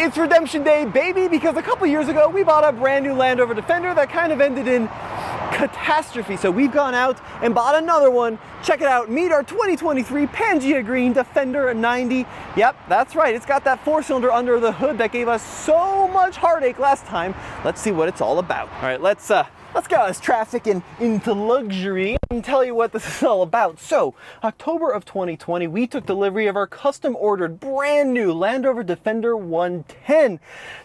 It's redemption day, baby, because a couple years ago we bought a brand new Land Rover Defender that kind of ended in catastrophe. So we've gone out and bought another one. Check it out. Meet our 2023 Pangea Green Defender 90. Yep, that's right. It's got that 4-cylinder under the hood that gave us so much heartache last time. Let's see what it's all about. All right, let's get out of this traffic and into luxury and tell you what this is all about. So, October of 2020, we took delivery of our custom-ordered, brand new Land Rover Defender 110.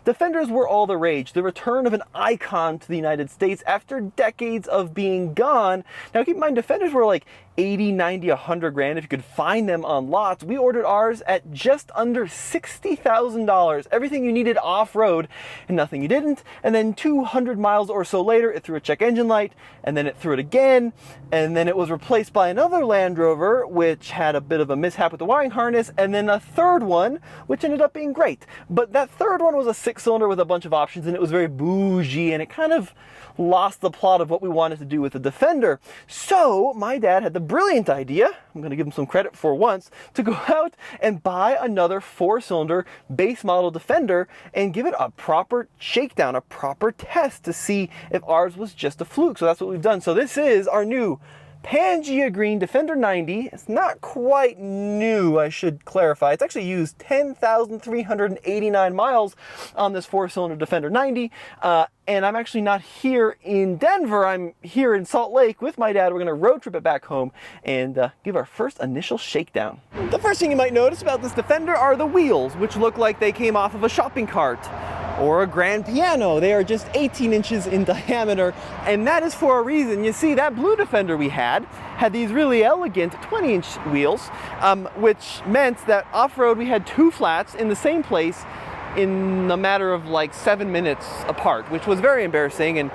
Defenders were all the rage, the return of an icon to the United States after decades of being gone. Now, keep in mind, Defenders were like 80, 90, 100 grand if you could find them on lots. We ordered ours at just under $60,000. Everything you needed off-road and nothing you didn't. And then 200 miles or so later, it threw a check engine light, and then it threw it again, and then it was replaced by another Land Rover, which had a bit of a mishap with the wiring harness, and then a third one, which ended up being great. But that third one was a 6-cylinder with a bunch of options, and it was very bougie, and it kind of lost the plot of what we wanted to do with the Defender. So my dad had the brilliant idea, I'm going to give him some credit for once, to go out and buy another 4-cylinder base model Defender and give it a proper shakedown, a proper test to see if ours was just a fluke. So that's what we've done. So this is our new Pangea Green Defender 90. It's not quite new, I should clarify. It's actually used 10,389 miles on this 4-cylinder Defender 90. And I'm actually not here in Denver. I'm here in Salt Lake with my dad. We're going to road trip it back home and give our first initial shakedown. The first thing you might notice about this Defender are the wheels, which look like they came off of a shopping cart or a grand piano. They are just 18 inches in diameter, and that is for a reason. You see, that blue Defender we had these really elegant 20-inch wheels, which meant that off-road we had 2 flats in the same place in a matter of like 7 minutes apart, which was very embarrassing and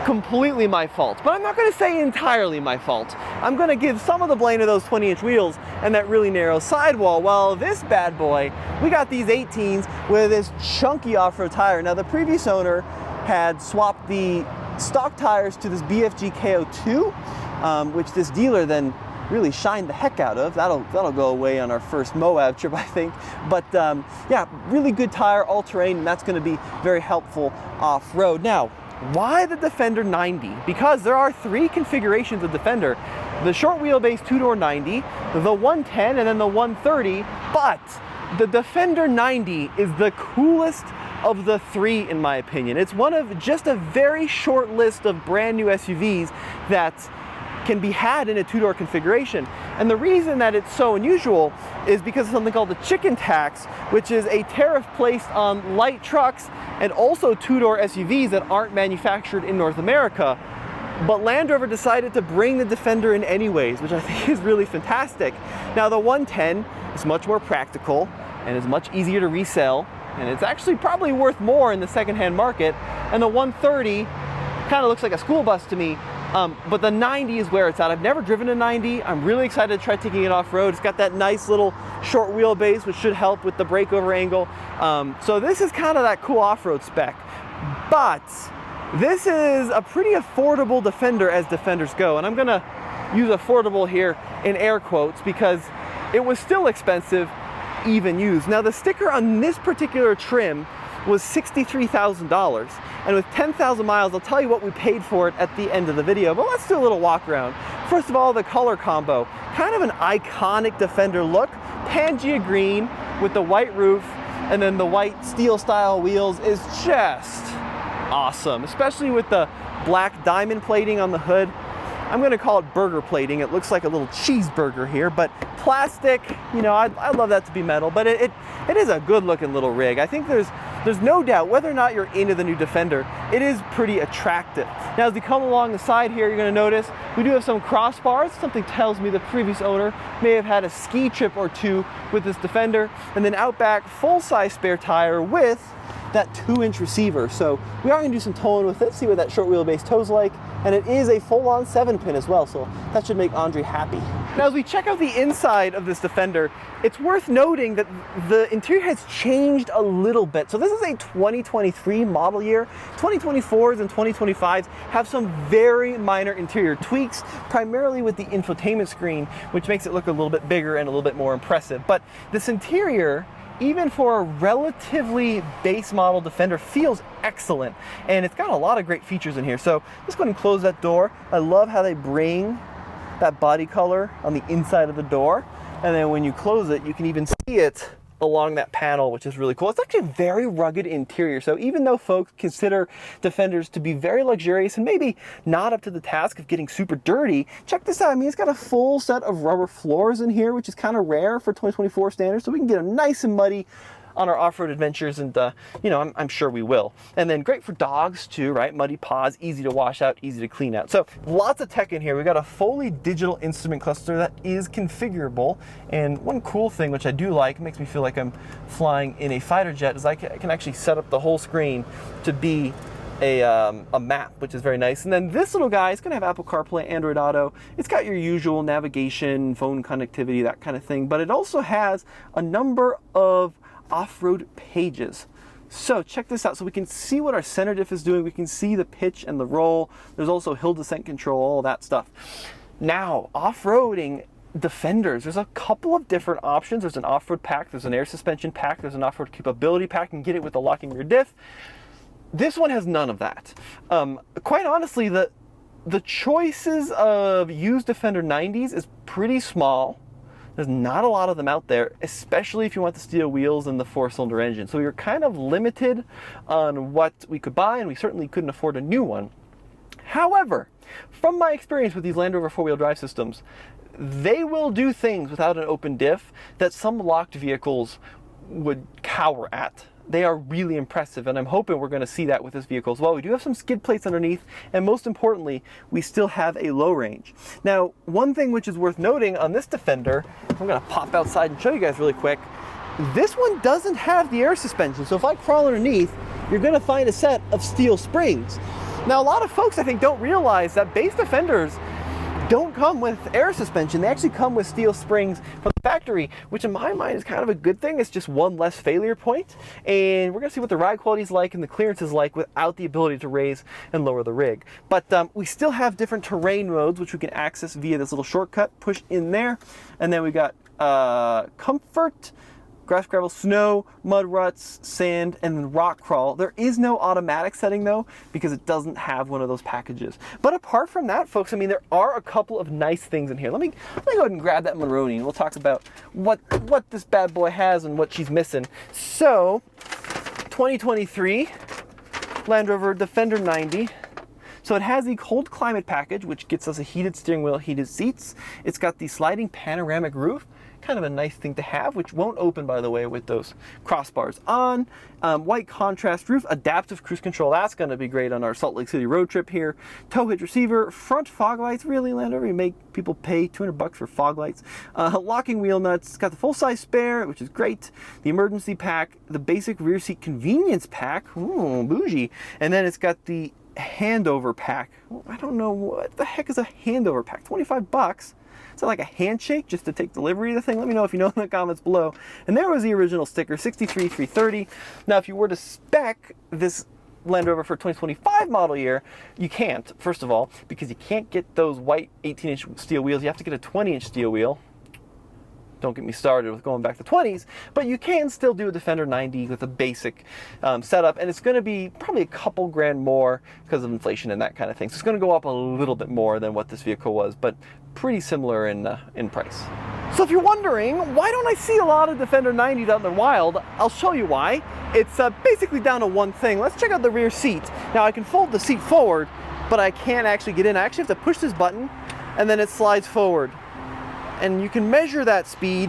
completely my fault. But I'm not going to say entirely my fault. I'm going to give some of the blame to those 20-inch wheels and that really narrow sidewall. Well, this bad boy, we got these 18s with this chunky off-road tire. Now, the previous owner had swapped the stock tires to this BFG KO2, which this dealer then really shined the heck out of. That'll go away on our first Moab trip, I think. But yeah, really good tire, all-terrain, and that's going to be very helpful off-road. Now, why the Defender 90? Because there are 3 configurations of Defender. The short wheelbase 2-door 90, the 110, and then the 130. But the Defender 90 is the coolest of the 3 in my opinion. It's one of just a very short list of brand new SUVs that can be had in a 2-door configuration. And the reason that it's so unusual is because of something called the chicken tax, which is a tariff placed on light trucks and also 2-door SUVs that aren't manufactured in North America. But Land Rover decided to bring the Defender in anyways, which I think is really fantastic. Now, the 110 is much more practical and is much easier to resell, and it's actually probably worth more in the secondhand market. And the 130 kind of looks like a school bus to me. But the 90 is where it's at. I've never driven a 90. I'm really excited to try taking it off-road. It's got that nice little short wheelbase, which should help with the breakover angle. So this is kind of that cool off-road spec. But this is a pretty affordable Defender as Defenders go. And I'm going to use affordable here in air quotes because it was still expensive, even used. Now, the sticker on this particular trim was $63,000, and with 10,000 miles, I'll tell you what we paid for it at the end of the video, but let's do a little walk around. First of all, the color combo, kind of an iconic Defender look, Pangea green with the white roof, and then the white steel style wheels is just awesome, especially with the black diamond plating on the hood. I'm going to call it burger plating. It looks like a little cheeseburger here, but plastic, you know, I love that to be metal, but it is a good looking little rig. I think there's no doubt, whether or not you're into the new Defender, it is pretty attractive. Now, as we come along the side here, you're going to notice we do have some crossbars. Something tells me the previous owner may have had a ski trip or 2 with this Defender. And then out back, full-size spare tire with that 2-inch receiver. So we are going to do some towing with it, see what that short wheelbase tow's like. And it is a full-on 7-pin as well, so that should make Andre happy. Now, as we check out the inside of this Defender, it's worth noting that the interior has changed a little bit. So this is a 2023 model year. 2024s and 2025s have some very minor interior tweaks, primarily with the infotainment screen, which makes it look a little bit bigger and a little bit more impressive. But this interior even for a relatively base model Defender, feels excellent. And it's got a lot of great features in here. So let's go ahead and close that door. I love how they bring that body color on the inside of the door. And then when you close it, you can even see it along that panel, which is really cool. It's actually a very rugged interior. So even though folks consider Defenders to be very luxurious and maybe not up to the task of getting super dirty, check this out. I mean, it's got a full set of rubber floors in here, which is kind of rare for 2024 standards. So we can get them nice and muddy on our off-road adventures, and you know, I'm sure we will. And then great for dogs too, right? Muddy paws, easy to wash out, easy to clean out. So lots of tech in here. We got a fully digital instrument cluster that is configurable. And one cool thing, which I do like, makes me feel like I'm flying in a fighter jet, is I can actually set up the whole screen to be a map, which is very nice. And then this little guy is going to have Apple CarPlay, Android Auto. It's got your usual navigation, phone connectivity, that kind of thing. But it also has a number of off-road pages. So check this out. So we can see what our center diff is doing. We can see the pitch and the roll. There's also hill descent control, all that stuff. Now, off-roading Defenders, there's a couple of different options. There's an off-road pack, there's an air suspension pack, there's an off-road capability pack. You can get it with the locking rear diff. This one has none of that. Quite honestly, the choices of used Defender 90s is pretty small. There's not a lot of them out there, especially if you want the steel wheels and the 4-cylinder engine. So we were kind of limited on what we could buy, and we certainly couldn't afford a new one. However, from my experience with these Land Rover 4-wheel drive systems, they will do things without an open diff that some locked vehicles would cower at. They are really impressive, and I'm hoping we're going to see that with this vehicle as well. We do have some skid plates underneath, and most importantly, we still have a low range. Now, one thing which is worth noting on this Defender, I'm going to pop outside and show you guys really quick. This one doesn't have the air suspension, so if I crawl underneath, you're going to find a set of steel springs. Now, a lot of folks, I think, don't realize that base Defenders don't come with air suspension. They actually come with steel springs from the factory, which in my mind is kind of a good thing. It's just one less failure point. And we're going to see what the ride quality is like and the clearance is like without the ability to raise and lower the rig. But we still have different terrain modes, which we can access via this little shortcut, push in there. And then we got comfort, grass, gravel, snow, mud ruts, sand, and then rock crawl. There is no automatic setting though, because it doesn't have one of those packages. But apart from that, folks, I mean, there are a couple of nice things in here. Let me go ahead and grab that Monroney, and we'll talk about what this bad boy has and what she's missing. So, 2023 Land Rover Defender 90. So it has the cold climate package, which gets us a heated steering wheel, heated seats. It's got the sliding panoramic roof, kind of a nice thing to have, which won't open, by the way, with those crossbars on. White contrast roof, adaptive cruise control. That's going to be great on our Salt Lake City road trip here. Tow hitch receiver, front fog lights. Really, Land Rover, you make people pay $200 for fog lights. Locking wheel nuts. It's got the full-size spare, which is great. The emergency pack, the basic rear seat convenience pack. Ooh, bougie. And then it's got the handover pack. I don't know what the heck is a handover pack. $25. Is that like a handshake just to take delivery of the thing? Let me know if you know in the comments below. And there was the original sticker, 63,330. Now, if you were to spec this Land Rover for 2025 model year, you can't, first of all, because you can't get those white 18-inch steel wheels. You have to get a 20-inch steel wheel. Don't get me started with going back to 20s, but you can still do a Defender 90 with a basic setup, and it's going to be probably a couple grand more because of inflation and that kind of thing. So it's going to go up a little bit more than what this vehicle was, but pretty similar in price. So if you're wondering, why don't I see a lot of Defender 90s out in the wild, I'll show you why. It's basically down to one thing. Let's check out the rear seat. Now I can fold the seat forward, but I can't actually get in. I actually have to push this button, and then it slides forward. And you can measure that speed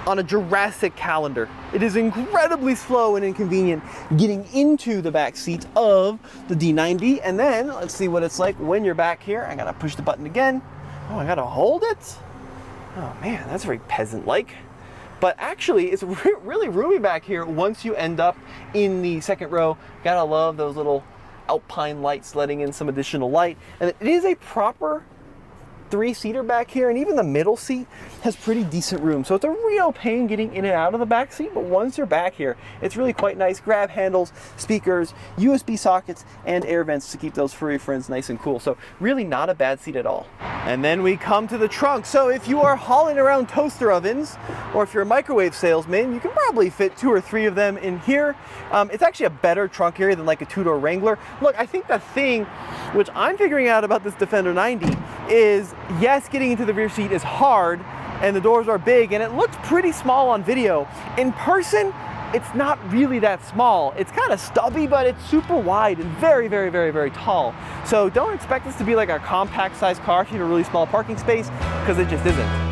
on a Jurassic calendar. It is incredibly slow and inconvenient getting into the back seat of the D90. And then let's see what it's like when you're back here. I gotta push the button again. Oh, I gotta hold it? Oh man, that's very peasant-like. But actually, it's really roomy back here once you end up in the second row. Gotta love those little alpine lights letting in some additional light. And it is a proper three-seater back here, and even the middle seat has pretty decent room. So it's a real pain getting in and out of the back seat, but once you're back here, it's really quite nice. Grab handles, speakers, USB sockets, and air vents to keep those furry friends nice and cool. So really not a bad seat at all. And then we come to the trunk. So if you are hauling around toaster ovens, or if you're a microwave salesman, you can probably fit 2 or 3 of them in here. It's actually a better trunk area than like a two-door Wrangler. Look, I think the thing which I'm figuring out about this Defender 90 is, yes, getting into the rear seat is hard, and the doors are big, and it looks pretty small on video. In person, it's not really that small. It's kind of stubby, but it's super wide and very, very, very, very tall. So don't expect this to be like a compact sized car if you have a really small parking space, because it just isn't.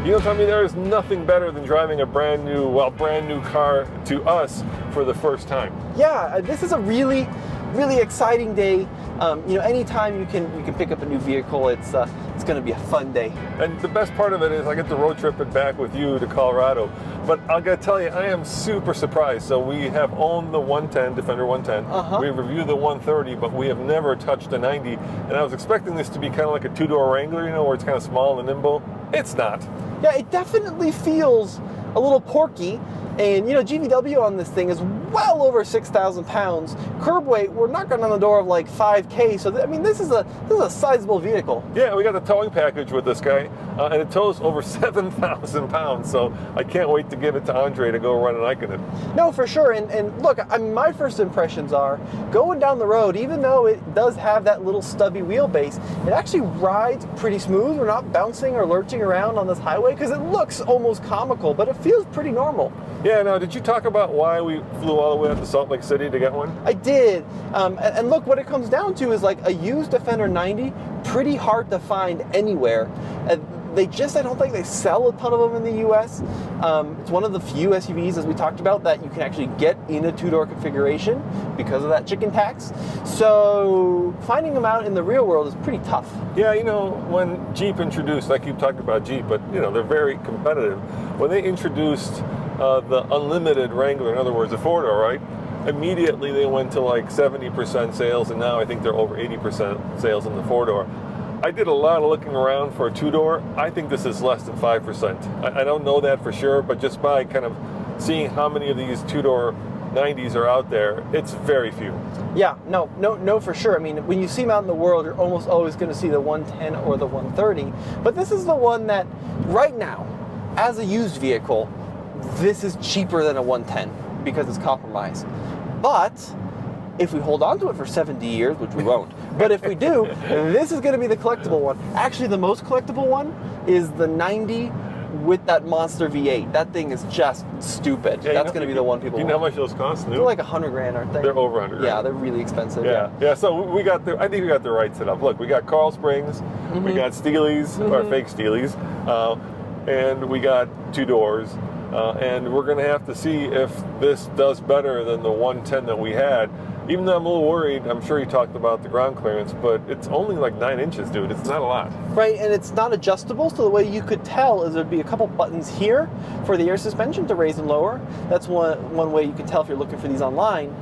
You know, Tommy, there is nothing better than driving a brand new car to us for the first time. Yeah, this is a really, really exciting day. You know, anytime you can pick up a new vehicle, it's going to be a fun day. And the best part of it is I get the road trip it back with you to Colorado. But I got to tell you, I am super surprised. So we have owned the 110, Defender 110. We reviewed the 130, but we have never touched the 90. And I was expecting this to be kind of like a two-door Wrangler, you know, where it's kind of small and nimble. It's not. Yeah, it definitely feels a little porky. And, you know, GVW on this thing is well over 6,000 pounds. Curb weight, we're knocking on the door of like 5K. So, I mean, this is a sizable vehicle. Yeah, we got the towing package with this guy, and it tows over 7,000 pounds. So I can't wait to give it to Andre to go run an hike in it. No, for sure. And look, I mean, my first impressions are going down the road, even though it does have that little stubby wheelbase, it actually rides pretty smooth. We're not bouncing or lurching around on this highway because it looks almost comical, but it feels pretty normal. Yeah, now, did you talk about why we flew all the way out to Salt Lake City to get one? I did. And look, what it comes down to is like a used Defender 90, pretty hard to find anywhere. I don't think they sell a ton of them in the US. It's one of the few SUVs, as we talked about, that you can actually get in a two-door configuration because of that chicken tax. So finding them out in the real world is pretty tough. Yeah, you know, when Jeep introduced, I keep talking about Jeep, but you know, they're very competitive. When they introduced the unlimited Wrangler, in other words, the four-door, right? Immediately they went to like 70% sales, and now I think they're over 80% sales in the four-door. I did a lot of looking around for a two-door. I think this is less than 5%. I don't know that for sure, but just by kind of seeing how many of these two-door 90s are out there, it's very few. Yeah, no, for sure. I mean, when you see them out in the world, you're almost always going to see the 110 or the 130. But this is the one that, right now, as a used vehicle, this is cheaper than a 110 because it's compromised. But if we hold on to it for 70 years, which we won't, but if we do, this is going to be the collectible one. Actually, the most collectible one is the 90 with that monster V8. That thing is just stupid. Yeah, that's going to be the one people want. You know how much those cost new? They're like $100,000, aren't they? They're over $100,000. Yeah, they're really expensive. Yeah. So I think we got the right setup. Look, we got Carl Springs, we got Steely's, or fake Steely's, and we got two doors. And we're going to have to see if this does better than the 110 that we had. Even though I'm a little worried, I'm sure you talked about the ground clearance, but it's only like 9 inches, dude. It's not a lot. Right, and it's not adjustable, so the way you could tell is there'd be a couple buttons here for the air suspension to raise and lower. That's one way you can tell if you're looking for these online.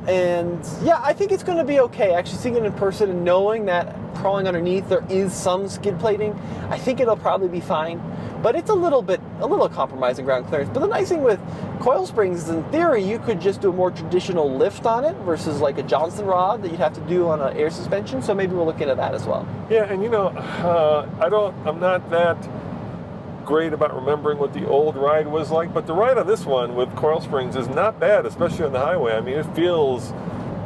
And yeah, I think it's going to be okay. Actually seeing it in person and knowing that crawling underneath there is some skid plating, I think it'll probably be fine. But it's a little compromising ground clearance. But the nice thing with coil springs is, in theory, you could just do a more traditional lift on it versus like a Johnson rod that you'd have to do on an air suspension. So maybe we'll look into that as well. Yeah, and you know, I'm not that great about remembering what the old ride was like, but the ride on this one with coil springs is not bad, especially on the highway. I mean, it feels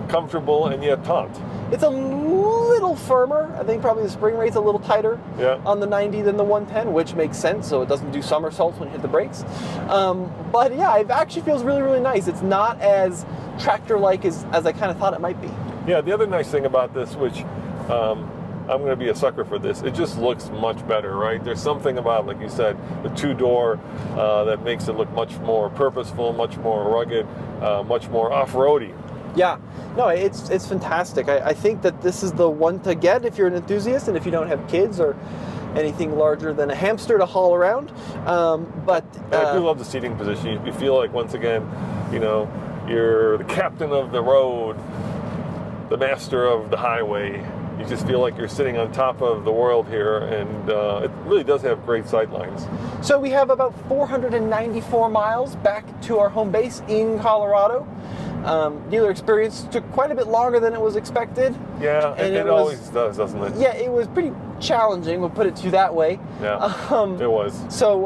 comfortable and yet taut. It's a little firmer. I think probably the spring rate's a little tighter on the 90 than the 110, which makes sense, so it doesn't do somersaults when you hit the brakes. But yeah, it actually feels really, really nice. It's not as tractor-like as I kind of thought it might be. Yeah, the other nice thing about this, which I'm going to be a sucker for this, it just looks much better, right? There's something about, like you said, the two-door that makes it look much more purposeful, much more rugged, much more off-roady. Yeah, no, it's fantastic. I think that this is the one to get if you're an enthusiast and if you don't have kids or anything larger than a hamster to haul around. But I do love the seating position. You feel like, once again, you know, you're the captain of the road. the master of the highway. You just feel like you're sitting on top of the world here, and it really does have great sight lines. So we have about 494 miles back to our home base in Colorado. Dealer experience took quite a bit longer than it was expected. Yeah, it always does, doesn't it? Yeah, it was pretty challenging, we'll put it to you that way. Yeah, it was. So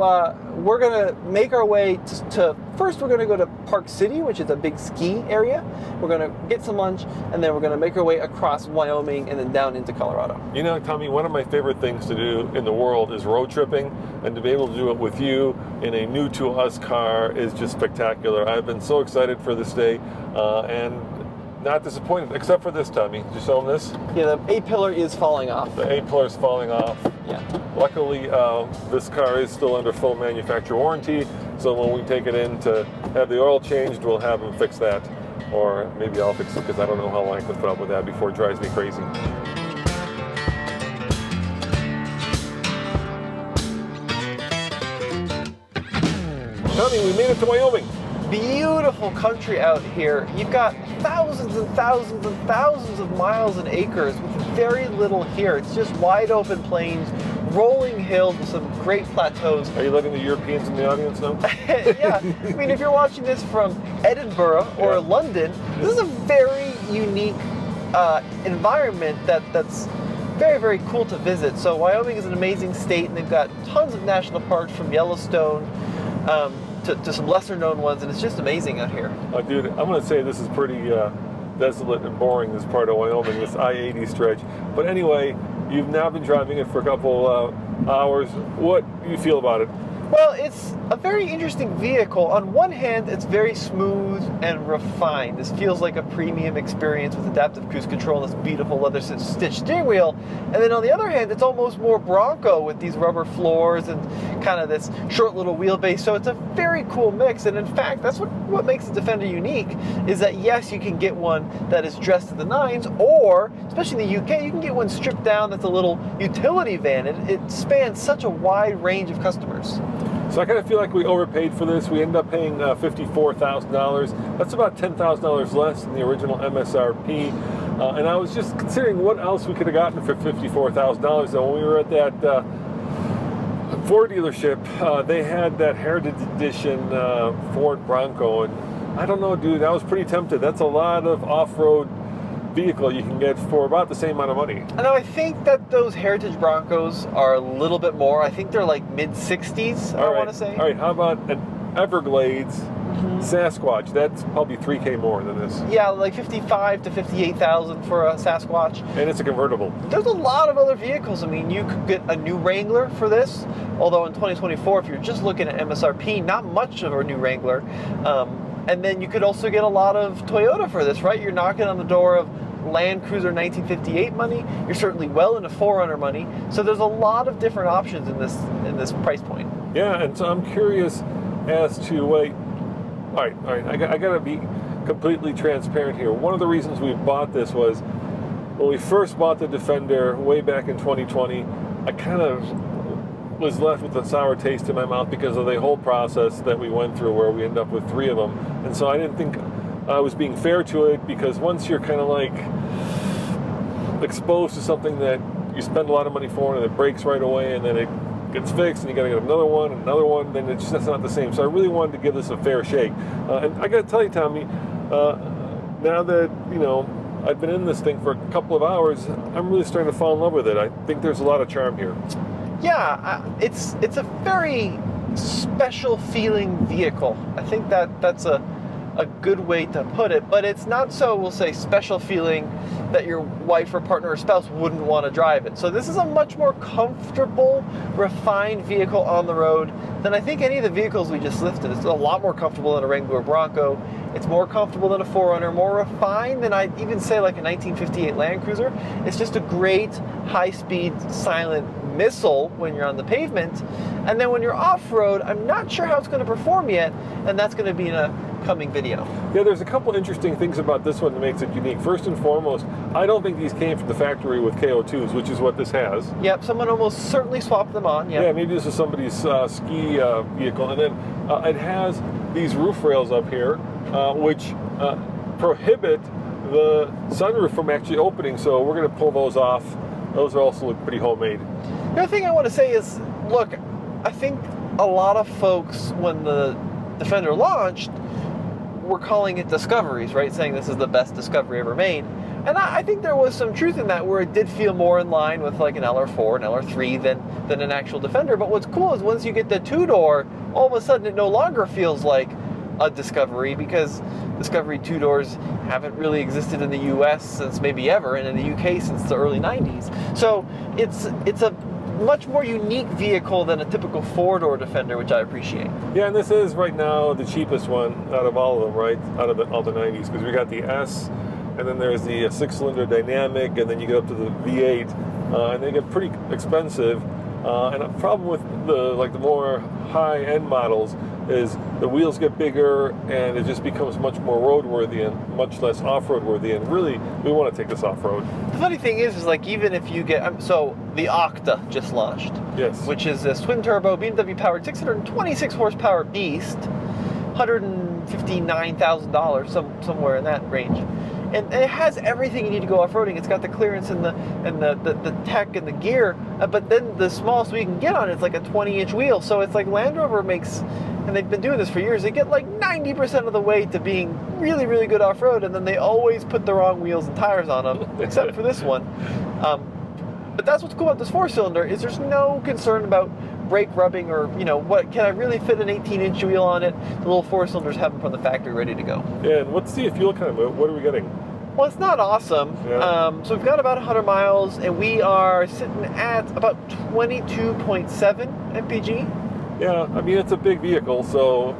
we're going to make our way to first we're going to go to Park City, which is a big ski area. We're going to get some lunch, and then we're going to make our way across Wyoming and then down into Colorado. You know, Tommy, one of my favorite things to do in the world is road tripping, and to be able to do it with you in a new to us car is just spectacular. I've been so excited for this day, and not disappointed, except for this, Tommy. Did you show them this? Yeah, the A-pillar is falling off. The A-pillar is falling off. Yeah. Luckily, this car is still under full manufacturer warranty, so when we take it in to have the oil changed, we'll have them fix that. Or maybe I'll fix it, because I don't know how long I can put up with that before it drives me crazy. Tommy, we made it to Wyoming. Beautiful country out here. You've got thousands and thousands and thousands of miles and acres with very little here. It's just wide open plains, rolling hills with some great plateaus. Are you letting the Europeans in the audience now? Yeah, I mean, if you're watching this from Edinburgh or London, this is a very unique environment that's very, very cool to visit. So Wyoming is an amazing state, and they've got tons of national parks from Yellowstone to some lesser known ones, and it's just amazing out here. Dude, I'm going to say this is pretty desolate and boring, this part of Wyoming, this I-80 stretch. But anyway, you've now been driving it for a couple hours. What do you feel about it? Well, it's a very interesting vehicle. On one hand, it's very smooth and refined. This feels like a premium experience with adaptive cruise control and this beautiful leather stitched steering wheel. And then on the other hand, it's almost more Bronco with these rubber floors and kind of this short little wheelbase. So it's a very cool mix. And in fact, that's what makes the Defender unique, is that yes, you can get one that is dressed to the nines, or, especially in the UK, you can get one stripped down that's a little utility van. It spans such a wide range of customers. So I kind of feel like we overpaid for this. We ended up paying $54,000. That's about $10,000 less than the original MSRP. And I was just considering what else we could have gotten for $54,000. And when we were at that Ford dealership, they had that Heritage Edition Ford Bronco. And I don't know, dude, I was pretty tempted. That's a lot of off-road vehicle you can get for about the same amount of money. I know, I think that those Heritage Broncos are a little bit more. I think they're like mid-60s, I want to say. All right, how about an Everglades Sasquatch? That's probably $3K more than this. Yeah, like 55 to 58,000 for a Sasquatch. And it's a convertible. There's a lot of other vehicles. I mean, you could get a new Wrangler for this, although in 2024, if you're just looking at MSRP, not much of a new Wrangler. And then you could also get a lot of Toyota for this, right? You're knocking on the door of Land Cruiser 1958 money. You're certainly well into 4Runner money. So there's a lot of different options in this price point. Yeah, and so I'm curious as to, wait, all right, I got to be completely transparent here. One of the reasons we bought this was when we first bought the Defender way back in 2020, I kind of was left with a sour taste in my mouth because of the whole process that we went through where we ended up with 3 of them. And so I didn't think I was being fair to it, because once you're kind of like exposed to something that you spend a lot of money for and it breaks right away and then it gets fixed and you got to get another one, then it's just not the same. So I really wanted to give this a fair shake. And I got to tell you, Tommy, now that, you know, I've been in this thing for a couple of hours, I'm really starting to fall in love with it. I think there's a lot of charm here. Yeah, it's a very special feeling vehicle. I think that's a good way to put it, but it's not so, we'll say, special feeling that your wife or partner or spouse wouldn't want to drive it. So this is a much more comfortable, refined vehicle on the road than I think any of the vehicles we just listed. It's a lot more comfortable than a Wrangler Bronco. It's more comfortable than a 4Runner, more refined than I'd even say like a 1958 Land Cruiser. It's just a great high-speed, silent missile when you're on the pavement. And then when you're off-road, I'm not sure how it's going to perform yet, and that's going to be in a coming video. Yeah, there's a couple interesting things about this one that makes it unique. First and foremost, I don't think these came from the factory with KO2s, which is what this has. Yep, someone almost certainly swapped them on. Yep. Yeah, maybe this is somebody's ski vehicle. And then it has these roof rails up here, which prohibit the sunroof from actually opening, so we're going to pull those off. Those also look pretty homemade. The other thing I want to say is, look, I think a lot of folks, when the Defender launched, were calling it discoveries, right? Saying this is the best Discovery ever made. And I think there was some truth in that, where it did feel more in line with like an LR4 and LR3 than an actual Defender. But what's cool is once you get the two-door, all of a sudden it no longer feels like a Discovery, because Discovery two-doors haven't really existed in the US since maybe ever, and in the UK since the early 90s. So it's a much more unique vehicle than a typical four-door Defender, which I appreciate. Yeah, and this is right now the cheapest one out of all of them, right? Out of all the 90s, because we got the S, and then there's the six-cylinder dynamic, and then you get up to the V8, and they get pretty expensive. And a problem with the more high-end models is the wheels get bigger, and it just becomes much more roadworthy and much less off-road worthy. And really, we want to take this off-road. The funny thing is like, even if you get, so the Octa just launched. Yes. Which is this twin-turbo, BMW-powered 626 horsepower beast, $159,000, somewhere in that range. And it has everything you need to go off-roading. It's got the clearance and the tech and the gear, but then the smallest we can get on it's like a 20-inch wheel. So it's like Land Rover makes, and they've been doing this for years, they get like 90% of the way to being really, really good off-road, and then they always put the wrong wheels and tires on them, except for this one. But that's what's cool about this four-cylinder, is there's no concern about brake rubbing, or what, can I really fit an 18-inch wheel on it? The little four-cylinders have them from the factory ready to go. Yeah, and what's the fuel economy? What are we getting? Well, it's not awesome. Yeah. So we've got about 100 miles, and we are sitting at about 22.7 mpg. Yeah, I mean, it's a big vehicle, so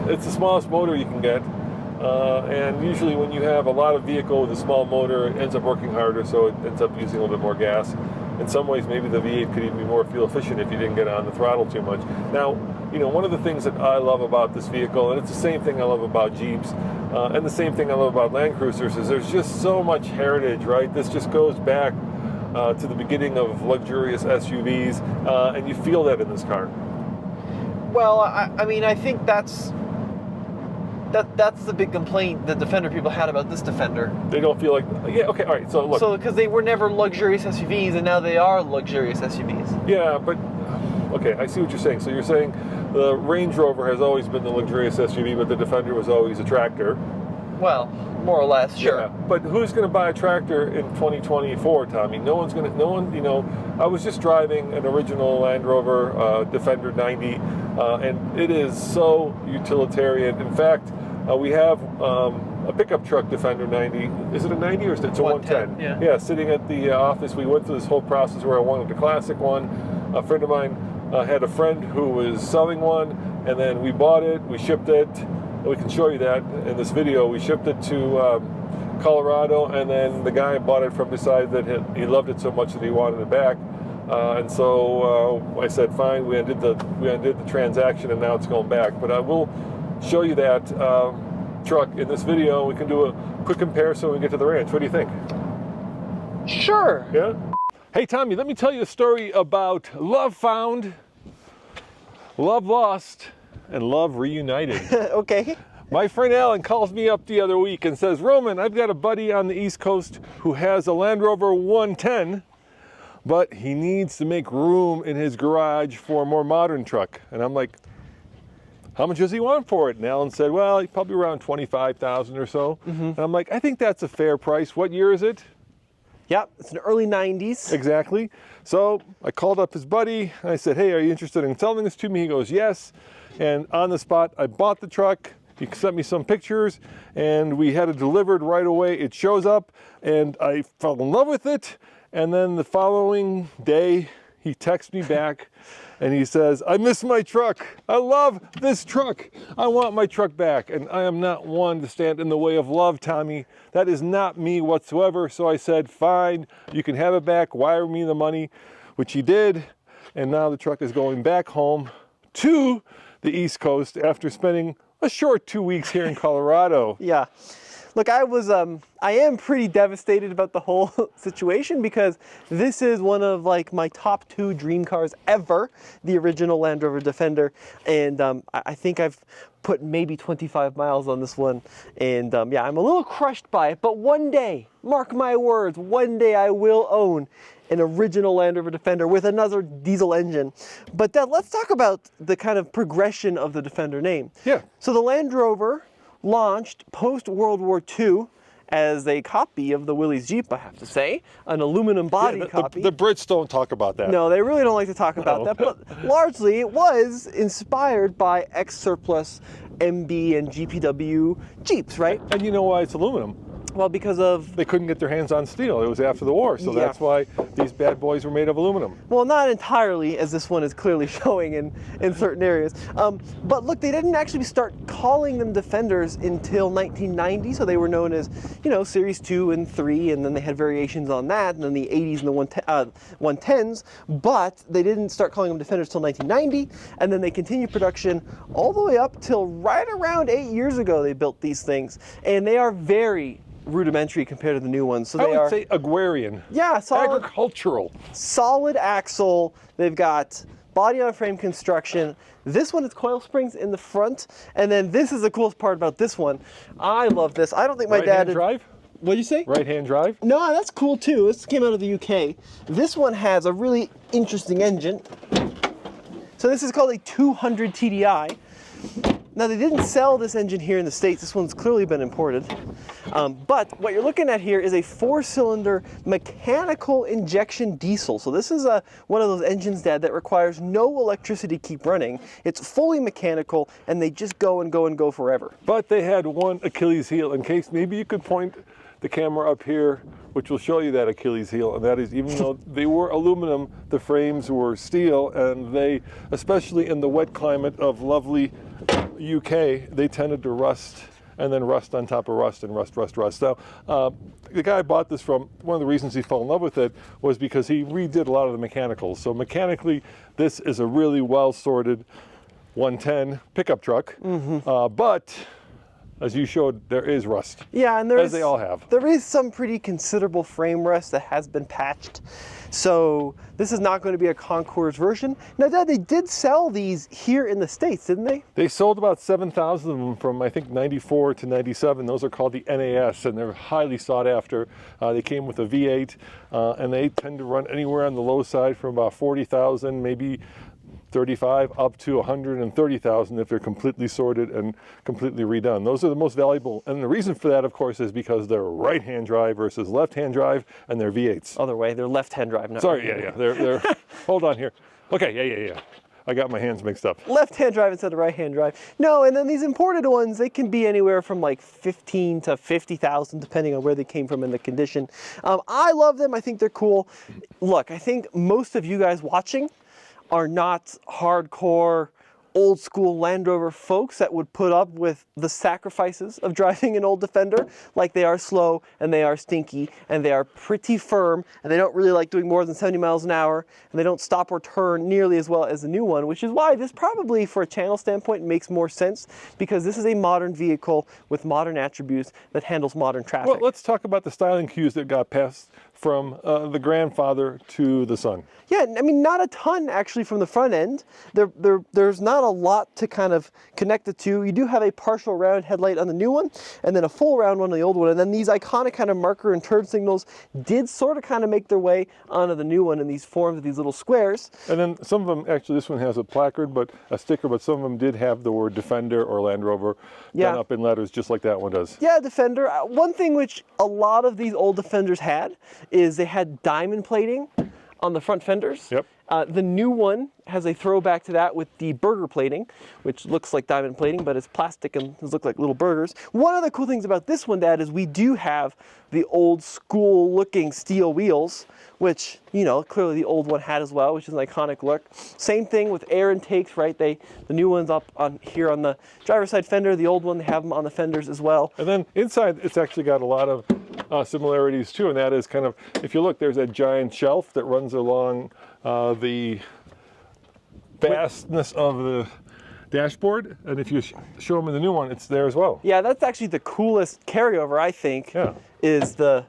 it's the smallest motor you can get. And usually when you have a lot of vehicle with a small motor, it ends up working harder, so it ends up using a little bit more gas. In some ways, maybe the V8 could even be more fuel efficient if you didn't get on the throttle too much. Now, one of the things that I love about this vehicle, and it's the same thing I love about Jeeps, and the same thing I love about Land Cruisers, is there's just so much heritage, right? this just goes back to the beginning of luxurious SUVs, and you feel that in this car. Well, I mean, I think that's the big complaint the Defender people had about this Defender. They don't feel like, yeah, okay, all right, so look. So, because they were never luxurious SUVs, and now they are luxurious SUVs. Yeah, but, okay, I see what you're saying. So you're saying the Range Rover has always been the luxurious SUV, but the Defender was always a tractor. Well, more or less, sure. Yeah, but who's going to buy a tractor in 2024, Tommy? No one, I was just driving an original Land Rover Defender 90, and it is so utilitarian. In fact, we have a pickup truck Defender 90. Is it a 90 or is it a 110? Yeah, sitting at the office. We went through this whole process where I wanted a classic one. A friend of mine had a friend who was selling one, and then we bought it, we shipped it. We can show you that in this video. We shipped it to Colorado, and then the guy bought it from decided that he loved it so much that he wanted it back. And so I said, fine, we undid the transaction, and now it's going back. But I will show you that truck in this video. We can do a quick comparison when we get to the ranch. What do you think? Sure. Yeah? Hey, Tommy, let me tell you a story about love found, love lost, and love reunited. Okay. My friend Alan calls me up the other week and says, Roman, I've got a buddy on the East Coast who has a Land Rover 110, but he needs to make room in his garage for a more modern truck. And I'm like, how much does he want for it? And Alan said, well, probably around $25,000 or so. Mm-hmm. And I'm like, I think that's a fair price. What year is it? Yep, it's an early 90s. Exactly. So I called up his buddy, and I said, hey, are you interested in selling this to me? He goes, yes. And on the spot, I bought the truck. He sent me some pictures, and we had it delivered right away. It shows up, and I fell in love with it. And then the following day, he texts me back, and he says, I miss my truck. I love this truck. I want my truck back. And I am not one to stand in the way of love, Tommy. That is not me whatsoever. So I said, fine, you can have it back. Wire me the money, which he did. And now the truck is going back home to the East Coast after spending a short 2 weeks here in Colorado. Yeah. Look, I am pretty devastated about the whole situation because this is one of like my top 2 dream cars ever, the original Land Rover Defender, and I think I've put maybe 25 miles on this one, and yeah, I'm a little crushed by it, but one day, mark my words, one day I will own an original Land Rover Defender with another diesel engine. But let's talk about the kind of progression of the Defender name. Yeah. So the Land Rover launched post-World War II as a copy of the Willys Jeep, I have to say, an aluminum body copy. The Brits don't talk about that. No, they really don't like to talk about that, but largely it was inspired by ex-surplus MB and GPW Jeeps, right? And you know why it's aluminum? Well, because of... They couldn't get their hands on steel. It was after the war, so Yeah. that's why these bad boys were made of aluminum. Well, not entirely, as this one is clearly showing in certain areas. But look, they didn't actually start calling them Defenders until 1990, so they were known as, you know, Series 2 and 3, and then they had variations on that, and then the 80s and the 110s, but they didn't start calling them Defenders till 1990, and then they continued production all the way up till right around 8 years ago they built these things, and they are very rudimentary compared to the new ones. So I they would say agrarian. Yeah, solid, agricultural. solid axle. They've got body on frame construction. This one is coil springs in the front, and then this is the coolest part about this one. I love this. I don't think my dad Right-hand drive? What'd you say? Right-hand drive? No, that's cool too. This came out of the UK. This one has a really interesting engine. So this is called a 200 TDI. Now they didn't sell this engine here in the States. This one's clearly been imported. But what you're looking at here is a 4-cylinder mechanical injection diesel. So this is one of those engines, Dad, that requires no electricity to keep running. It's fully mechanical, and they just go and go and go forever. But they had one Achilles heel. In case maybe you could point the camera up here, which will show you that Achilles heel, and that is even though they were aluminum, the frames were steel, and they, especially in the wet climate of lovely UK, they tended to rust, and then rust on top of rust, and rust. Now, the guy I bought this from, one of the reasons he fell in love with it was because he redid a lot of the mechanicals. So mechanically, this is a really well-sorted 110 pickup truck, but as you showed, there is rust. Yeah, and as they all have. There is some pretty considerable frame rust that has been patched. So this is not going to be a Concours version. Now, Dad, they did sell these here in the States, didn't they? They sold about 7,000 of them from, I think, 94 to 97. Those are called the NAS, and they're highly sought after. They came with a V8, and they tend to run anywhere on the low side from about 40,000, maybe 35 up to 130,000 if they're completely sorted and completely redone. Those are the most valuable, and the reason for that, of course, is because they're right-hand drive versus left-hand drive, and they're V8s. Other way, they're left-hand drive. Not Sorry, yeah. They're hold on here. Okay, yeah. I got my hands mixed up. Left-hand drive instead of right-hand drive. No, and then these imported ones, they can be anywhere from like 15 to 50,000, depending on where they came from in the condition. I love them. I think they're cool. Look, I think most of you guys watching are not hardcore old school Land Rover folks that would put up with the sacrifices of driving an old Defender. Like, they are slow and they are stinky and they are pretty firm and they don't really like doing more than 70 miles an hour and they don't stop or turn nearly as well as the new one, which is why this probably, for a channel standpoint, makes more sense, because this is a modern vehicle with modern attributes that handles modern traffic. Well, let's talk about the styling cues that got passed from the grandfather to the son. Yeah, I mean, not a ton actually from the front end. There's not a lot to kind of connect the two. You do have a partial round headlight on the new one, and then a full round one on the old one. And then these iconic kind of marker and turn signals did sort of kind of make their way onto the new one in these forms of these little squares. And then some of them, actually, this one has a placard, but a sticker, but some of them did have the word Defender or Land Rover done up in letters, just like that one does. Yeah, Defender. One thing which a lot of these old Defenders had is they had diamond plating on the front fenders. Yep. The new one has a throwback to that with the burger plating, which looks like diamond plating, but it's plastic and does look like little burgers. One of the cool things about this one, Dad, is we do have the old school looking steel wheels, which, you know, clearly the old one had as well, which is an iconic look. Same thing with air intakes, right? The new one's up on here on the driver's side fender. The old one, they have them on the fenders as well. And then inside, it's actually got a lot of similarities too, and that is kind of, if you look, there's that giant shelf that runs along the vastness of the dashboard, and if you show them in the new one, it's there as well. Yeah, that's actually the coolest carryover, I think, Yeah. is the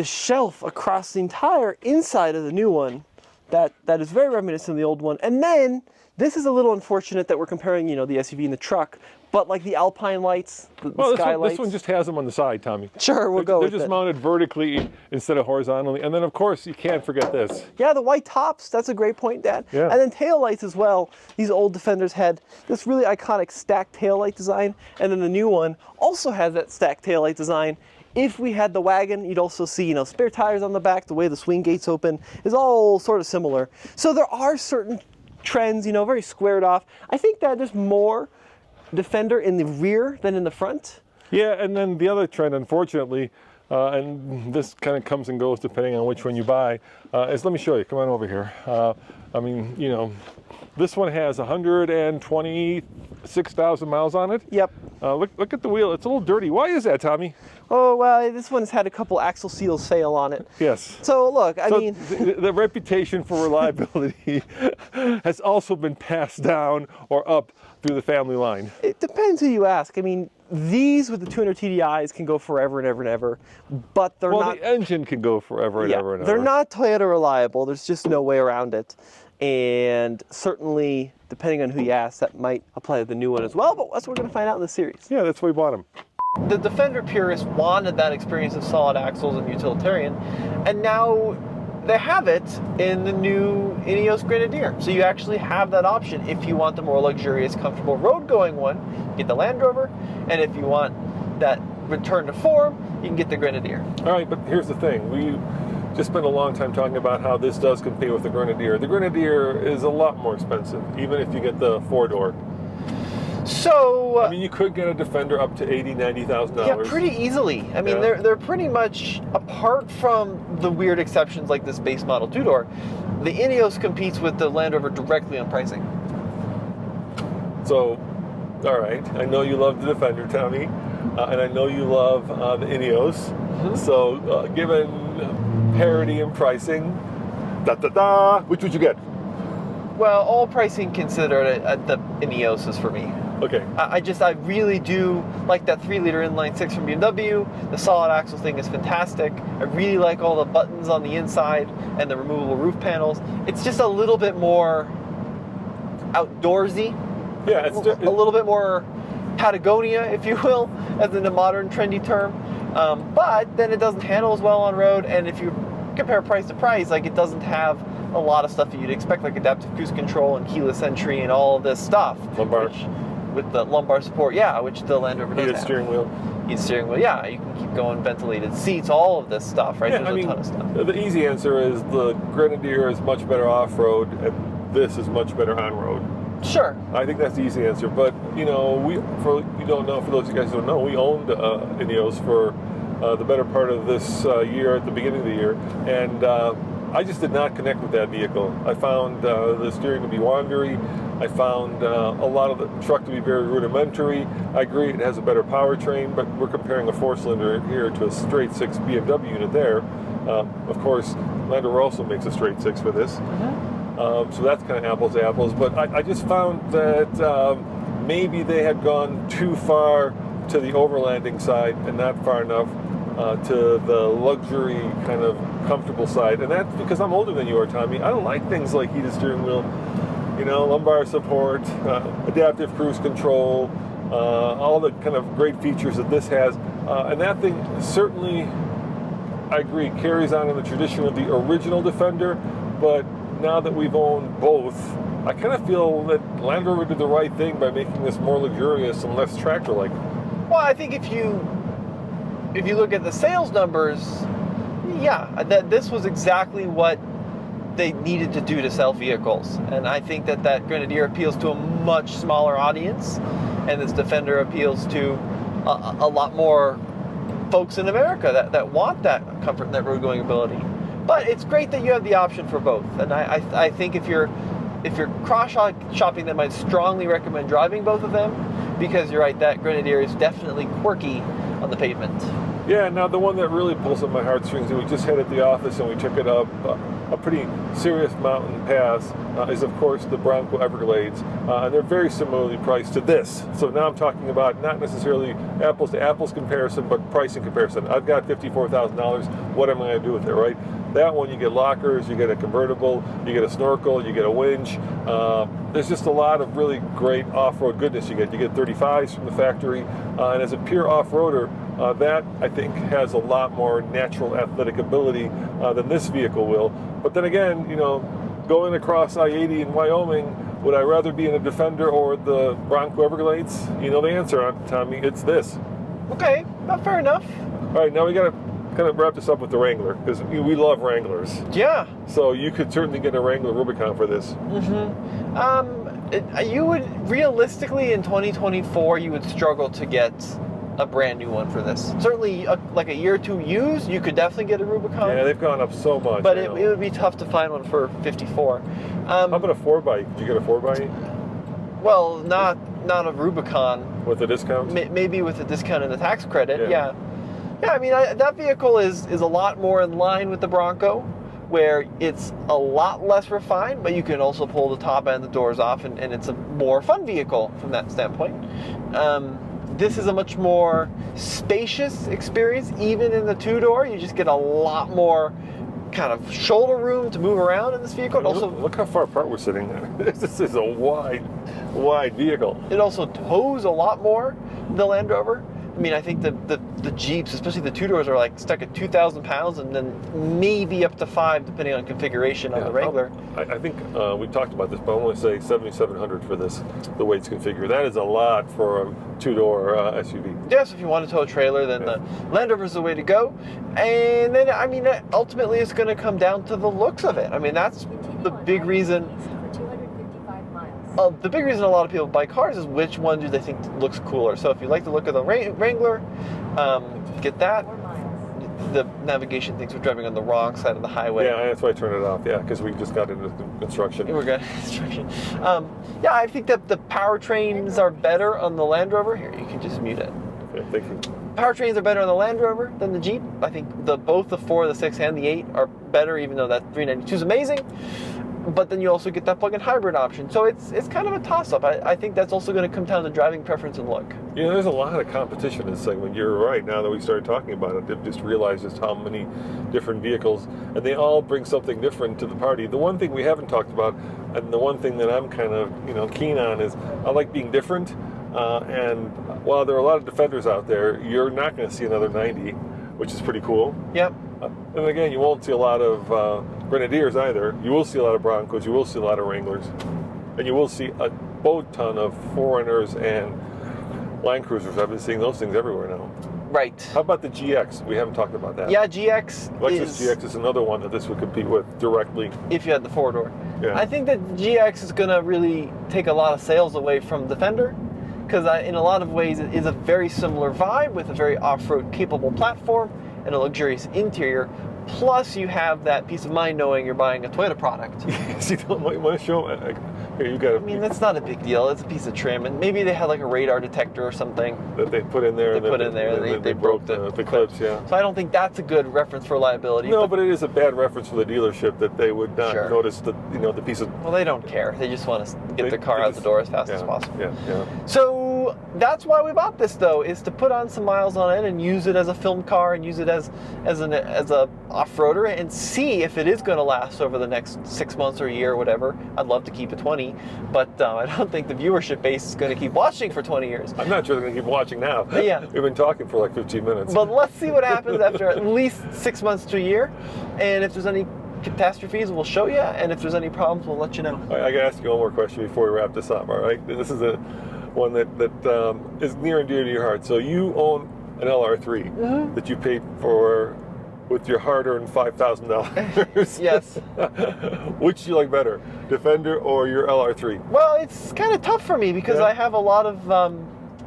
shelf across the entire inside of the new one that is very reminiscent of the old one. And then, this is a little unfortunate that we're comparing, the SUV and the truck, but like the Alpine lights, the skylights. This one just has them on the side, Tommy. Sure, we'll go with it. They're just mounted vertically instead of horizontally. And then, of course, you can't forget this. Yeah, the white tops, that's a great point, Dad. Yeah. And then taillights as well. These old Defenders had this really iconic stacked taillight design, and then the new one also has that stacked taillight design. If we had the wagon, you'd also see, spare tires on the back, the way the swing gates open is all sort of similar. So there are certain trends, very squared off. I think that there's more Defender in the rear than in the front. Yeah, and then the other trend, unfortunately, and this kind of comes and goes depending on which one you buy, is, let me show you, come on over here. This one has 126,000 miles on it. Yep. Look at the wheel, it's a little dirty. Why is that, Tommy? Oh, well, this one's had a couple axle seals fail on it. Yes. So look, I mean... The reputation for reliability has also been passed down or up through the family line. It depends who you ask. I mean, these with the 200 TDIs can go forever and ever and ever, but they're not... Well, the engine can go forever and ever and ever. They're not Toyota reliable. There's just no way around it. And certainly, depending on who you ask, that might apply to the new one as well, but that's what we're going to find out in the series. Yeah, that's why we bought them. The Defender purists wanted that experience of solid axles and utilitarian, and now they have it in the new Ineos Grenadier. So you actually have that option if you want the more luxurious, comfortable road-going one, get the Land Rover, and if you want that return to form, you can get the Grenadier. All right, but here's the thing. We just spent a long time talking about how this does compete with the Grenadier. The Grenadier is a lot more expensive, even if you get the four-door. So... I mean, you could get a Defender up to $80,000, $90,000. Yeah, pretty easily. I mean, they're pretty much, apart from the weird exceptions like this base model two-door, the Ineos competes with the Land Rover directly on pricing. So, all right, I know you love the Defender, Tommy, and I know you love the Ineos. Mm-hmm. So, given parity in pricing, which would you get? Well, all pricing considered, the Ineos is for me. Okay. I really do like that 3-liter inline 6 from BMW. The solid axle thing is fantastic. I really like all the buttons on the inside and the removable roof panels. It's just a little bit more outdoorsy. Yeah, it's a little bit more Patagonia, if you will, as in a modern trendy term. But then it doesn't handle as well on road, and if you compare price to price, like, it doesn't have a lot of stuff that you'd expect, like adaptive cruise control and keyless entry and all of this stuff. Lumbar. With the lumbar support, yeah, which the Land Rover does have. Heated steering wheel. Heated steering wheel, yeah. You can keep going, ventilated seats, all of this stuff, right? Yeah, There's a ton of stuff. The easy answer is the Grenadier is much better off-road, and this is much better on-road. Sure. I think that's the easy answer. But, for those of you guys who don't know, we owned Ineos for the better part of this year, at the beginning of the year, and I just did not connect with that vehicle. I found the steering to be wandery. I found a lot of the truck to be very rudimentary. I agree it has a better powertrain, but we're comparing a 4-cylinder here to a straight 6 BMW unit there. Of course, Land Rover also makes a straight 6 for this. Mm-hmm. So that's kind of apples to apples. But I just found that maybe they had gone too far to the overlanding side and not far enough to the luxury kind of comfortable side. And that's because I'm older than you are, Tommy. I don't like things like heated steering wheel, lumbar support, adaptive cruise control, all the kind of great features that this has. And that thing certainly, I agree, carries on in the tradition of the original Defender. But now that we've owned both, I kind of feel that Land Rover did the right thing by making this more luxurious and less tractor-like. Well, I think if you look at the sales numbers, yeah, that this was exactly what they needed to do to sell vehicles. And I think that Grenadier appeals to a much smaller audience, and this Defender appeals to a lot more folks in America that want that comfort and that road-going ability. But it's great that you have the option for both. And I think if you're cross-shopping them, I'd strongly recommend driving both of them, because you're right, that Grenadier is definitely quirky on the pavement. Yeah, now the one that really pulls at my heartstrings, and we just had at the office and we took it up a pretty serious mountain pass is, of course, the Bronco Everglades, and they're very similarly priced to this. So now I'm talking about not necessarily apples to apples comparison, but pricing comparison. I've got $54,000. What am I going to do with it, right? That one, you get lockers, you get a convertible, you get a snorkel, you get a winch. There's just a lot of really great off-road goodness you get. You get 35s from the factory, and as a pure off-roader, that, I think, has a lot more natural athletic ability than this vehicle will. But then again, you know, going across I-80 in Wyoming, would I rather be in a Defender or the Bronco Everglades? You know the answer, Tommy. It's this. Okay, not fair enough. All right, now we got to kind of wrap this up with the Wrangler, because we love Wranglers. Yeah. So you could certainly get a Wrangler Rubicon for this. You would, realistically, in 2024, you would struggle to get a brand new one for this. Certainly, like a year or two used, you could definitely get a Rubicon. Yeah, they've gone up so much. But it would be tough to find one for 54. How about a 4x? Did you get a 4x? Well, not a Rubicon. With a discount? Maybe with a discount and a tax credit, Yeah. Yeah, I mean, that vehicle is a lot more in line with the Bronco, where it's a lot less refined, but you can also pull the top and the doors off, and it's a more fun vehicle from that standpoint. This is a much more spacious experience. Even in the two-door, you just get a lot more kind of shoulder room to move around in this vehicle. Look how far apart we're sitting there. This is a wide vehicle. It also tows a lot more than the Land Rover. I mean, I think the Jeeps, especially the two-doors, are like stuck at 2,000 pounds, and then maybe up to 5, depending on configuration on the Wrangler. I think we talked about this, but I want to say 7,700 for this, the way it's configured. That is a lot for a two-door SUV. Yes, if you want to tow a trailer, then the Land Rover is the way to go. And then, I mean, ultimately, it's going to come down to the looks of it. I mean, that's the big reason. The big reason a lot of people buy cars is which one do they think looks cooler. So if you like the look of the Wrangler, get that. The navigation thinks we're driving on the wrong side of the highway. Yeah, that's why I turned it off. Yeah, because we just got into construction. We're going into construction. Yeah, I think that the powertrains are better on the Land Rover. Here, you can just mute it. Okay, thank you. Powertrains are better on the Land Rover than the Jeep. I think both the 4, the 6, and the 8 are better, even though that 392 is amazing. But then you also get that plug-in hybrid option. So it's kind of a toss-up. I think that's also going to come down to driving preference and look. You know, there's a lot of competition in this segment. You're right. Now that we started talking about it, they've just realized just how many different vehicles, and they all bring something different to the party. The one thing we haven't talked about, and the one thing that I'm kind of keen on, is I like being different. And while there are a lot of Defenders out there, you're not going to see another 90, which is pretty cool. Yep. And again, you won't see a lot of Grenadiers either. You will see a lot of Broncos. You will see a lot of Wranglers. And you will see a boat ton of Foreigners and Land Cruisers. I've been seeing those things everywhere now. Right. How about the GX? We haven't talked about that. Yeah, GX GX is another one that this would compete with directly. If you had the 4-door. Yeah. I think that GX is going to really take a lot of sales away from Defender, because in a lot of ways it is a very similar vibe with a very off-road capable platform and a luxurious interior. Plus, you have that peace of mind knowing you're buying a Toyota product. See, you want to show them? Here, you got. I mean, that's not a big deal. It's a piece of trim, and maybe they had like a radar detector or something that they put in there. They broke the clips. Yeah. So I don't think that's a good reference for reliability. No, but it is a bad reference for the dealership that they would not notice the piece of. Well, they don't care. They just want to get their car out the door as fast as possible. Yeah. So that's why we bought this, though, is to put on some miles on it and use it as a film car and use it as a off-roader and see if it is going to last over the next 6 months or a year or whatever. I'd love to keep it 20, but I don't think the viewership base is going to keep watching for 20 years. I'm not sure they're going to keep watching now. Yeah. We've been talking for like 15 minutes. But let's see what happens after at least 6 months to a year, and if there's any catastrophes, we'll show you, and if there's any problems, we'll let you know. I got to ask you one more question before we wrap this up, all right? This is one that is near and dear to your heart. So you own an LR3 that you paid for with your hard-earned $5,000. Yes. Which do you like better, Defender or your LR3? Well, it's kind of tough for me because I have a lot of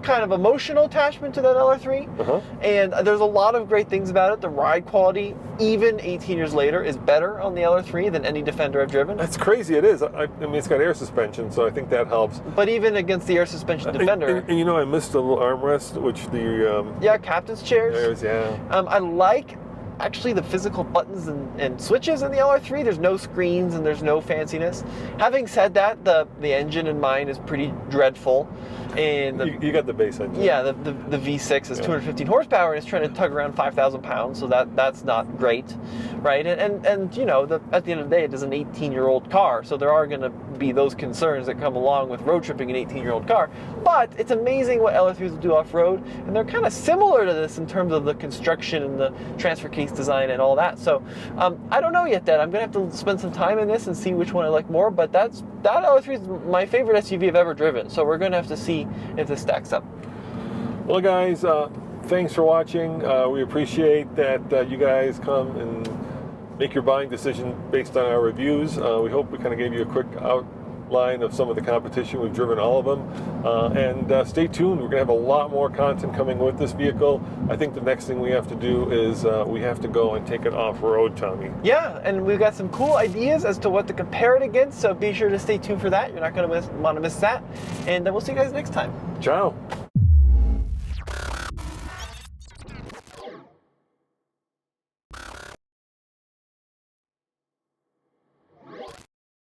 kind of emotional attachment to that LR3, and there's a lot of great things about it. The ride quality, even 18 years later, is better on the LR3 than any Defender I've driven. That's crazy. It is. I mean, it's got air suspension, so I think that helps. But even against the air suspension Defender, and I missed a little armrest, which the captain's chairs. I actually the physical buttons and switches in the LR3. There's no screens and there's no fanciness. Having said that, the engine in mine is pretty dreadful. And you got the base engine. Yeah, the V6 is 215 horsepower and it's trying to tug around 5,000 pounds, so that's not great, right? And you know, at the end of the day, it is an 18-year-old car, so there are going to be those concerns that come along with road tripping an 18-year-old car. But it's amazing what LR3s will do off-road, and they're kind of similar to this in terms of the construction and the transfer case design and all that. So I don't know yet, Dad. I'm going to have to spend some time in this and see which one I like more, but that LR3 is my favorite SUV I've ever driven, so we're going to have to see if this stacks up. Well, guys, thanks for watching. We appreciate that you guys come and make your buying decision based on our reviews. We hope we kind of gave you a quick outline of some of the competition. We've driven all of them. And stay tuned. We're going to have a lot more content coming with this vehicle. I think the next thing we have to do is we have to go and take it off-road, Tommy. Yeah, and we've got some cool ideas as to what to compare it against, so be sure to stay tuned for that. You're not going to want to miss that. And we'll see you guys next time. Ciao.